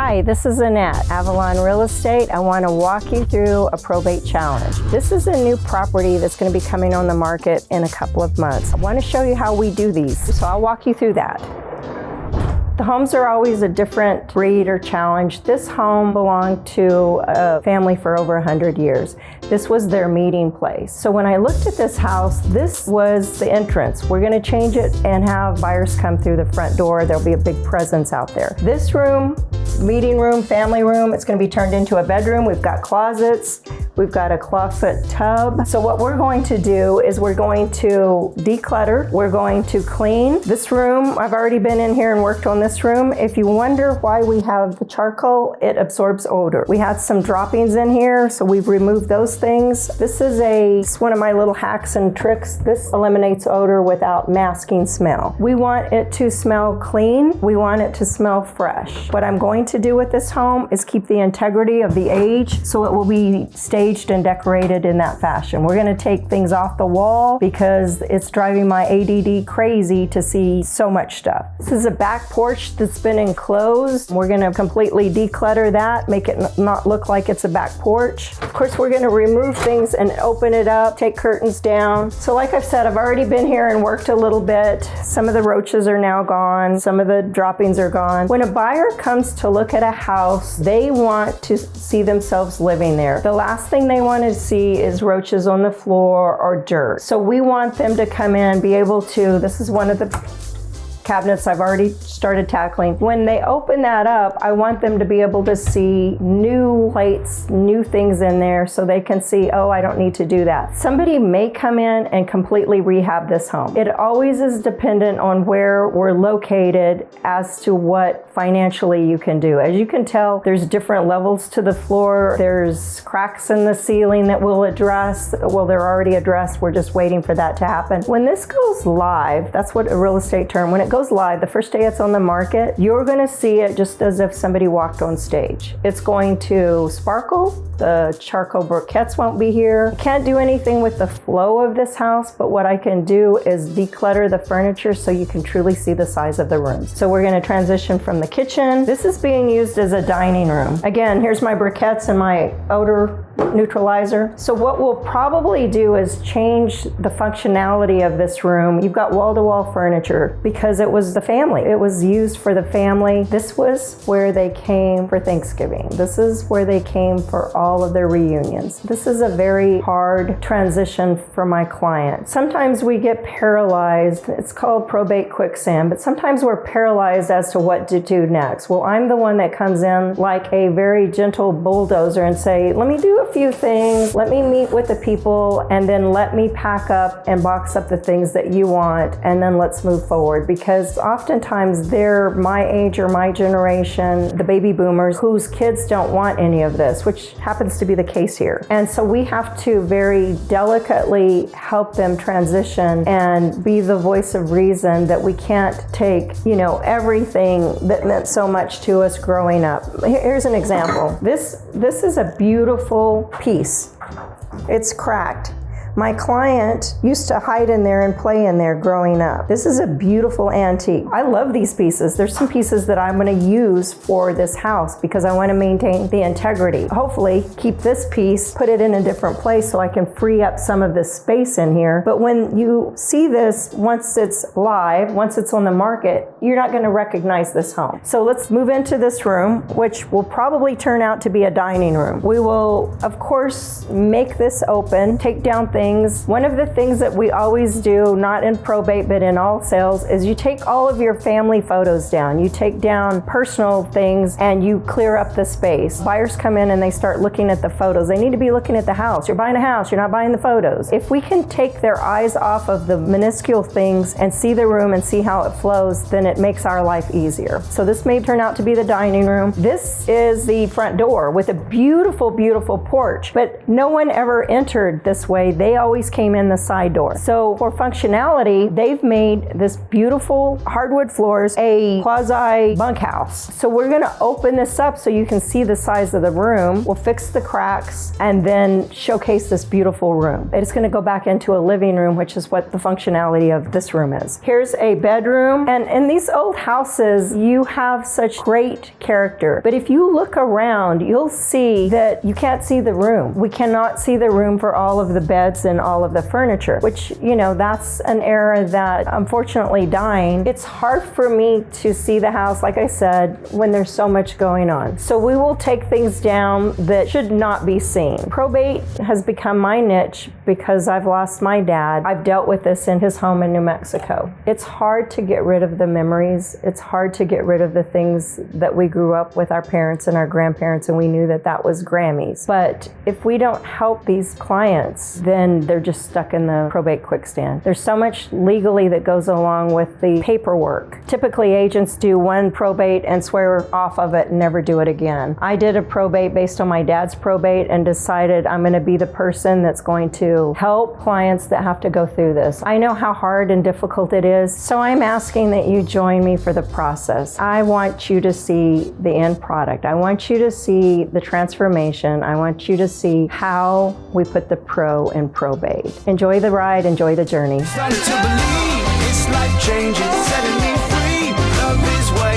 Hi, this is Annette, Avalon Real Estate. I want to walk you through a probate challenge. This is a new property that's going to be coming on the market in a couple of months. I want to show you how we do these, so I'll walk you through that. The homes are always a different breed or challenge. This home belonged to a family for over 100 years. This was their meeting place. So when I looked at this house, this was the entrance. We're going to change it and have buyers come through the front door. There'll be a big presence out there. This room, meeting room, family room, it's going to be turned into a bedroom. We've got closets. We've got a clawfoot tub. So what we're going to do is we're going to declutter. We're going to clean this room. I've already been in here and worked on this room. If you wonder why we have the charcoal, it absorbs odor. We had some droppings in here, so we've removed those things. This is one of my little hacks and tricks. This eliminates odor without masking smell. We want it to smell clean. We want it to smell fresh. What I'm going to do with this home is keep the integrity of the age, so it will be staged and decorated in that fashion. We're going to take things off the wall because it's driving my ADD crazy to see so much stuff. This is a back porch that's been enclosed. We're going to completely declutter that, make it not look like it's a back porch. Of course, we're going to remove things and open it up, take curtains down. So like I've said, I've already been here and worked a little bit. Some of the roaches are now gone. Some of the droppings are gone. When a buyer comes to look at a house, they want to see themselves living there. The last thing they want to see is roaches on the floor or dirt. So we want them to come in, be able to, this is one of the cabinets I've already started tackling. When they open that up, I want them to be able to see new plates, new things in there, so they can see, oh, I don't need to do that. Somebody may come in and completely rehab this home. It always is dependent on where we're located as to what financially you can do. As you can tell, there's different levels to the floor. There's cracks in the ceiling that we'll address. Well, they're already addressed. We're just waiting for that to happen. When this goes live, that's what a real estate term, when it goes live, the first day it's on the market, you're going to see it just as if somebody walked on stage. It's going to sparkle. The charcoal briquettes won't be here. I can't do anything with the flow of this house, but what I can do is declutter the furniture so you can truly see the size of the rooms. So we're going to transition from the kitchen. This is being used as a dining room. Again, here's my briquettes and my odor neutralizer. So what we'll probably do is change the functionality of this room. You've got wall-to-wall furniture because it was the family. It was used for the family. This was where they came for Thanksgiving. This is where they came for all of their reunions. This is a very hard transition for my client. Sometimes we get paralyzed. It's called probate quicksand, but sometimes we're paralyzed as to what to do next. Well, I'm the one that comes in like a very gentle bulldozer and say, let me do a few things, let me meet with the people, and then let me pack up and box up the things that you want, and then let's move forward. Because oftentimes they're my age or my generation, the baby boomers, whose kids don't want any of this, which happens to be the case here. And so we have to very delicately help them transition and be the voice of reason, that we can't take, everything that meant so much to us growing up. Here's an example. This is a beautiful piece. It's cracked. My client used to hide in there and play in there growing up. This is a beautiful antique. I love these pieces. There's some pieces that I'm going to use for this house because I want to maintain the integrity. Hopefully keep this piece, put it in a different place so I can free up some of this space in here. But when you see this, once it's live, once it's on the market, you're not going to recognize this home. So let's move into this room, which will probably turn out to be a dining room. We will, of course, make this open, take down things. One of the things that we always do, not in probate but in all sales, is you take all of your family photos down. You take down personal things and you clear up the space. Buyers come in and they start looking at the photos. They need to be looking at the house. You're buying a house, you're not buying the photos. If we can take their eyes off of the minuscule things and see the room and see how it flows, then it makes our life easier. So this may turn out to be the dining room. This is the front door with a beautiful, beautiful porch, but no one ever entered this way. They always came in the side door. So for functionality, they've made this beautiful hardwood floors a quasi bunkhouse. So we're gonna open this up so you can see the size of the room. We'll fix the cracks and then showcase this beautiful room. It's gonna go back into a living room, which is what the functionality of this room is. Here's a bedroom, and in these old houses, you have such great character. But if you look around, you'll see that you can't see the room. We cannot see the room for all of the beds and all of the furniture, which, you know, that's an era that unfortunately dying. It's hard for me to see the house, like I said, when there's so much going on. So we will take things down that should not be seen. Probate has become my niche because I've lost my dad. I've dealt with this in his home in New Mexico. It's hard to get rid of the memories. It's hard to get rid of the things that we grew up with our parents and our grandparents, and we knew that that was Grammys. But if we don't help these clients, then they're just stuck in the probate quicksand. There's so much legally that goes along with the paperwork. Typically, agents do one probate and swear off of it and never do it again. I did a probate based on my dad's probate and decided I'm going to be the person that's going to help clients that have to go through this. I know how hard and difficult it is, so I'm asking that you join me for the process. I want you to see the end product. I want you to see the transformation. I want you to see how we put the pro in probate. Enjoy the ride, enjoy the journey. Started to believe it's life changing, setting me free. Love is what